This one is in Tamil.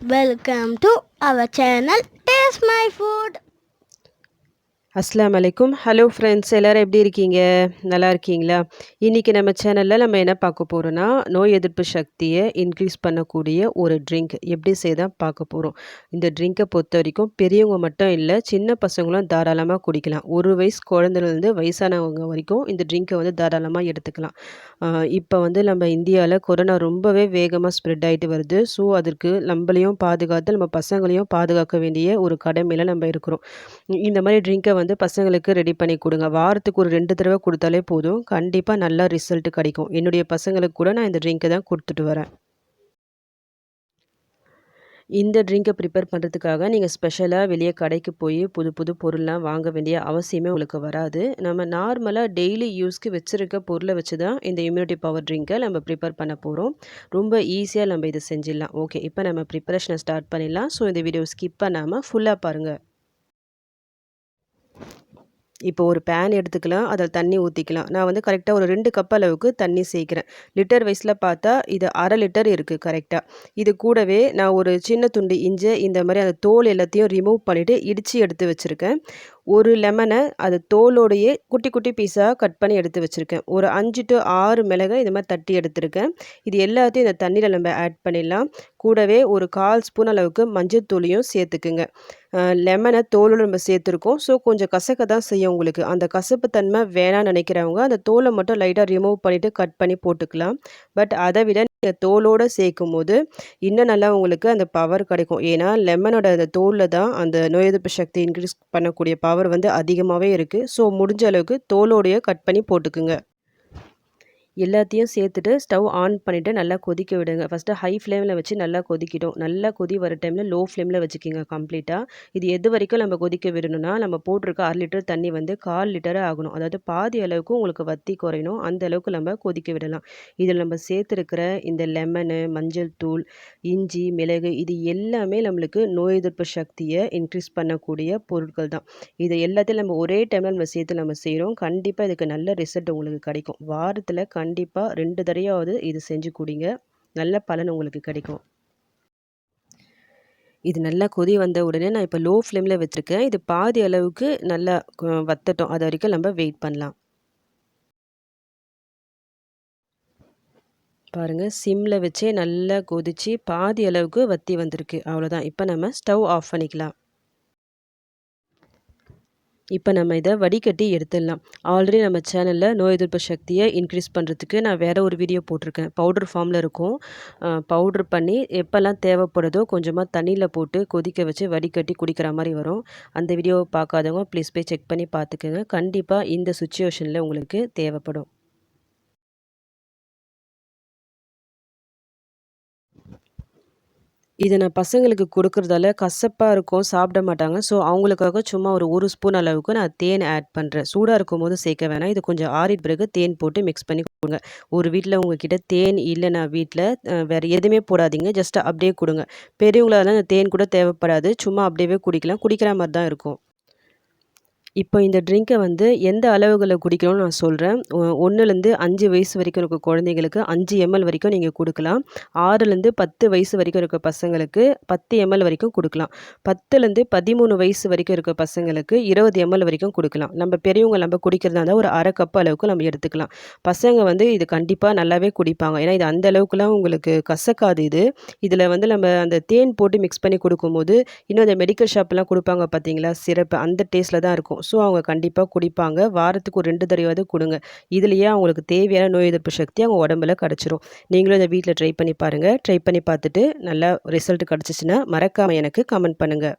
Welcome to our channel Taste My Food. அஸ்ஸலாமு அலைக்கும். ஹலோ ஃப்ரெண்ட்ஸ், எல்லோரும் எப்படி இருக்கீங்க? நல்லா இருக்கீங்களா? இன்றைக்கி நம்ம சேனலில் நம்ம என்ன பார்க்க போகிறோன்னா, நோய் எதிர்ப்பு சக்தியை இன்க்ரீஸ் பண்ணக்கூடிய ஒரு ட்ரிங்க் எப்படி செய்ய பார்க்க போகிறோம். இந்த ட்ரிங்க்கை பொறுத்த வரைக்கும் பெரியவங்க மட்டும் இல்லை, சின்ன பசங்களும் தாராளமாக குடிக்கலாம். 1 வயசு குழந்தைலேருந்து வயசானவங்க வரைக்கும் இந்த ட்ரிங்க்கை வந்து தாராளமாக எடுத்துக்கலாம். இப்போ வந்து நம்ம இந்தியாவில் கொரோனா ரொம்பவே வேகமாக ஸ்ப்ரெட் ஆகிட்டு வருது. ஸோ அதற்கு நம்மளையும் பாதுகாத்து நம்ம பசங்களையும் பாதுகாக்க வேண்டிய ஒரு கடமையில் நம்ம இருக்கிறோம். இந்த மாதிரி ட்ரிங்க்கை வந்து பசங்களுக்கு ரெடி பண்ணி கொடுங்க. வாரத்துக்கு ஒரு 2 தடவை கொடுத்தாலே போதும். கண்டிப்பாக நல்லா ரிசல்ட் கிடைக்கும். என்னுடைய பசங்களுக்கு கூட நான் இந்த ட்ரிங்க்கை தான் கொடுத்துட்டு வரேன். இந்த ட்ரிங்கை ப்ரிப்பேர் பண்ணுறதுக்காக நீங்கள் ஸ்பெஷலாக வெளியே கடைக்கு போய் புது புது பொருள்லாம் வாங்க வேண்டிய அவசியமே உங்களுக்கு வராது. நம்ம நார்மலாக டெய்லி யூஸ்க்கு வச்சுருக்க பொருளை வச்சு தான் இந்த இம்யூனிட்டி பவர் ட்ரிங்கை நம்ம ப்ரிப்பேர் பண்ண போகிறோம். ரொம்ப ஈஸியாக நம்ம இதை செஞ்சிடலாம். ஓகே, இப்போ நம்ம ப்ரிப்பரேஷனை ஸ்டார்ட் பண்ணிடலாம். ஸோ இந்த வீடியோ ஸ்கிப் பண்ணாமல் ஃபுல்லாக பாருங்கள். இப்போ ஒரு பேன் எடுத்துக்கலாம். அதில் தண்ணி ஊற்றிக்கலாம். நான் வந்து கரெக்டாக ஒரு 2 கப் அளவுக்கு தண்ணி சேர்க்குறேன். லிட்டர் வைஸில் பார்த்தா இது 1/2 லிட்டர் இருக்குது கரெக்டாக. இது கூடவே நான் ஒரு சின்ன துண்டு இஞ்சி இந்த மாதிரி அந்த தோல் எல்லாத்தையும் ரிமூவ் பண்ணிவிட்டு இடித்து எடுத்து வச்சுருக்கேன். ஒரு லெமனை அது தோலோடையே குட்டி குட்டி பீஸாக கட் பண்ணி எடுத்து வச்சுருக்கேன். ஒரு 5 to 6 மிளகை இந்த மாதிரி தட்டி எடுத்துருக்கேன். இது எல்லாத்தையும் இந்த தண்ணியில் நம்ம ஆட் பண்ணிடலாம். கூடவே ஒரு 1/4 ஸ்பூன் அளவுக்கு மஞ்சள் தூளியும் சேர்த்துக்குங்க. லெமனை தோலோடு நம்ம சேர்த்துருக்கோம். ஸோ கொஞ்சம் கசக்க தான் செய்யும் உங்களுக்கு. அந்த கசப்பு தன்மை வேணாம்னு நினைக்கிறவங்க அந்த தோலை மட்டும் லைட்டாக ரிமூவ் பண்ணிவிட்டு கட் பண்ணி போட்டுக்கலாம். பட் அதை விட நீங்கள் தோலோடு சேர்க்கும் போது இன்னும் நல்லா உங்களுக்கு அந்த பவர் கிடைக்கும். ஏன்னா லெமனோட அந்த தோலில் தான் அந்த நோய் எதிர்ப்பு சக்தி இன்க்ரீஸ் பண்ணக்கூடிய பவர் வந்து அதிகமாகவே இருக்குது. ஸோ முடிஞ்ச அளவுக்கு தோலோடையே கட் பண்ணி போட்டுக்குங்க. எல்லாத்தையும் சேர்த்துட்டு ஸ்டவ் ஆன் பண்ணிவிட்டு நல்லா கொதிக்க விடுங்க. ஃபஸ்ட்டு ஹை ஃப்ளேமில் வச்சு நல்லா கொதிக்கிடும். நல்லா கொதி வர டைமில் லோ ஃப்ளேமில் வச்சுக்கிங்க கம்ப்ளீட்டாக. இது எது வரைக்கும் நம்ம கொதிக்க விடணும்னா, நம்ம போட்டிருக்க 1/2 லிட்டர் தண்ணி வந்து 1/4 லிட்டராக ஆகணும். அதாவது பாதி அளவுக்கு உங்களுக்கு வத்தி குறையணும். அந்த அளவுக்கு நம்ம கொதிக்க விடலாம். இதில் நம்ம சேர்த்துருக்கிற இந்த லெமனு, மஞ்சள் தூள், இஞ்சி, மிளகு இது எல்லாமே நம்மளுக்கு நோய் எதிர்ப்பு சக்தியை இன்க்ரீஸ் பண்ணக்கூடிய பொருட்கள் தான். இதை எல்லாத்தையும் நம்ம ஒரே டைமில் நம்ம சேர்த்து நம்ம செய்கிறோம். கண்டிப்பாக இதுக்கு நல்ல ரிசல்ட் உங்களுக்கு கிடைக்கும். வாரத்தில் கண்டிப்பாக 2 தடவையாவது இது செஞ்சு குடிங்க. நல்ல பலன் உங்களுக்கு கிடைக்கும். இது நல்லா கொதி வந்த உடனே நான் இப்போ லோ ஃப்ளேமில் வச்சுருக்கேன். இது பாதி அளவுக்கு நல்லா வத்தட்டும். அது வரைக்கும் நம்ம வெயிட் பண்ணலாம். பாருங்கள், சிம்மில் வச்சே நல்லா கொதித்து பாதி அளவுக்கு வத்தி வந்திருக்கு. அவ்வளோதான். இப்போ நம்ம ஸ்டவ் ஆஃப் பண்ணிக்கலாம். இப்போ நம்ம இதை வடிகட்டி எடுத்துடலாம். ஆல்ரெடி நம்ம சேனலில் நோய் எதிர்ப்பு சக்தியை இன்க்ரீஸ் பண்ணுறதுக்கு நான் வேறு ஒரு வீடியோ போட்டிருக்கேன். பவுடர் ஃபார்மில் இருக்கும். பவுட்ரு பண்ணி எப்போல்லாம் தேவைப்படுதோ கொஞ்சமாக தண்ணியில் போட்டு கொதிக்க வச்சு வடிகட்டி குடிக்கிற மாதிரி வரும். அந்த வீடியோவை பார்க்காதவங்க ப்ளீஸ் போய் செக் பண்ணி பார்த்துக்கோங்க. கண்டிப்பாக இந்த சுச்சுவேஷனில் உங்களுக்கு தேவைப்படும். இதை நான் பசங்களுக்கு கொடுக்குறதால கசப்பாக இருக்கும், சாப்பிட மாட்டாங்க. ஸோ அவங்களுக்காக சும்மா ஒரு 1 ஸ்பூன் அளவுக்கு நான் தேன் ஆட் பண்ணுறேன். சூடாக இருக்கும்போது சேர்க்க வேணாம். இது கொஞ்சம் ஆறின பிறகு தேன் போட்டு மிக்ஸ் பண்ணி கொடுங்க. ஒரு வீட்டில் உங்ககிட்ட தேன் இல்லைன்னா வீட்டில் வேறு எதுவுமே போடாதீங்க. ஜஸ்ட் அப்படியே கொடுங்க. பெரியவங்களாக இருந்தால் அந்த தேன் கூட தேவைப்படாது. சும்மா அப்படியே குடிக்கலாம். குடிக்கிற மாதிரி தான் இருக்கும். இப்போ இந்த ட்ரிங்க்கை வந்து எந்த அளவுகளில் குடிக்கணும்னு நான் சொல்கிறேன். 1லேருந்து 5 வயசு வரைக்கும் இருக்க குழந்தைங்களுக்கு 5 ml வரைக்கும் நீங்கள் கொடுக்கலாம். 6லேருந்து 10 வயசு வரைக்கும் இருக்க பசங்களுக்கு 10 ml வரைக்கும் கொடுக்கலாம். 10லேருந்து 13 வயசு வரைக்கும் இருக்க பசங்களுக்கு 20 ml வரைக்கும் கொடுக்கலாம். நம்ம பெரியவங்க நம்ம குடிக்கிறதா இருந்தால் ஒரு 1/2 கப் அளவுக்கு நம்ம எடுத்துக்கலாம். பசங்க வந்து இது கண்டிப்பாக நல்லாவே குடிப்பாங்க. ஏன்னா இது அந்த அளவுக்குலாம் உங்களுக்கு கசக்காது இது. இதில் வந்து நம்ம அந்த தேன் போட்டு மிக்ஸ் பண்ணி கொடுக்கும்போது இன்னும் அந்த மெடிக்கல் ஷாப்லாம் கொடுப்பாங்க பார்த்தீங்களா, சிரப்பு அந்த டேஸ்ட்டில் தான் இருக்கும். ஸோ அவங்க கண்டிப்பாக குடிப்பாங்க. வாரத்துக்கு ஒரு 2 தடவையாவது கொடுங்க. இதுலேயே அவங்களுக்கு தேவையான நோய் எதிர்ப்பு சக்தி அவங்க உடம்புல கிடச்சிரும். நீங்களும் இதை வீட்டில் ட்ரை பண்ணி பாருங்கள். ட்ரை பண்ணி பார்த்துட்டு நல்லா ரிசல்ட் கிடச்சிச்சின்னா மறக்காமல் எனக்கு கமெண்ட் பண்ணுங்கள்.